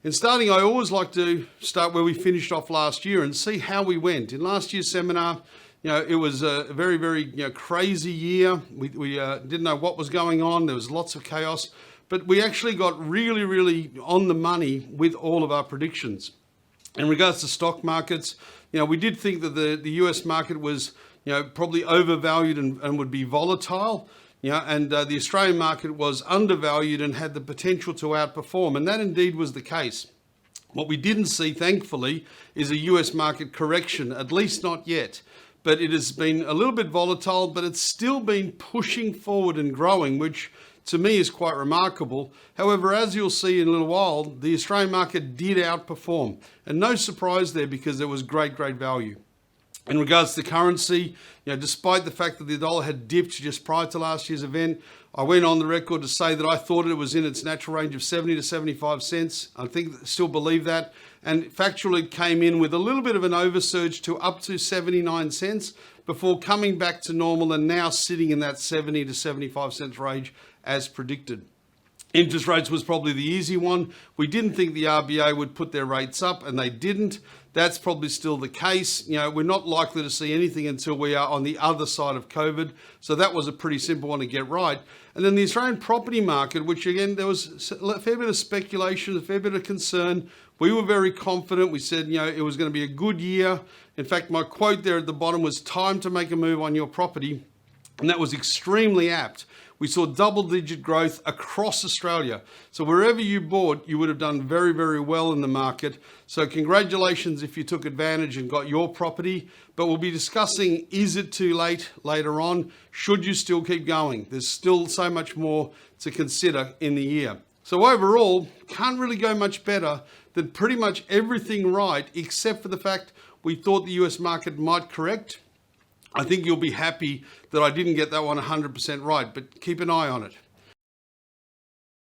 In starting, I always like to start where we finished off last year and see how we went. In last year's seminar, it was a very, very crazy year. We didn't know what was going on. There was lots of chaos, but we actually got really, really on the money with all of our predictions. In regards to stock markets, we did think that the US market was probably overvalued and would be volatile. And the Australian market was undervalued and had the potential to outperform, and that indeed was the case. What we didn't see, thankfully, is a US market correction, at least not yet. But it has been a little bit volatile, but it's still been pushing forward and growing, which to me is quite remarkable. However, as you'll see in a little while, the Australian market did outperform, and no surprise there because there was great value. In regards to currency, despite the fact that the dollar had dipped just prior to last year's event, I went on the record to say that I thought it was in its natural range of 70 to 75 cents. I still believe that. And factually it came in with a little bit of an oversurge to up to 79 cents before coming back to normal and now sitting in that 70 to 75 cents range as predicted. Interest rates was probably the easy one. We didn't think the RBA would put their rates up, and they didn't. That's probably still the case. We're not likely to see anything until we are on the other side of COVID. So that was a pretty simple one to get right. And then the Australian property market, which again, there was a fair bit of speculation, a fair bit of concern. We were very confident. We said, it was going to be a good year. In fact, my quote there at the bottom was time to make a move on your property. And that was extremely apt. We saw double-digit growth across Australia. So wherever you bought, you would have done very, very well in the market. So congratulations if you took advantage and got your property. But we'll be discussing, is it too late later on? Should you still keep going? There's still so much more to consider in the year. So overall, can't really go much better than pretty much everything right, except for the fact we thought the US market might correct. I think you'll be happy that I didn't get that one 100% right, but keep an eye on it.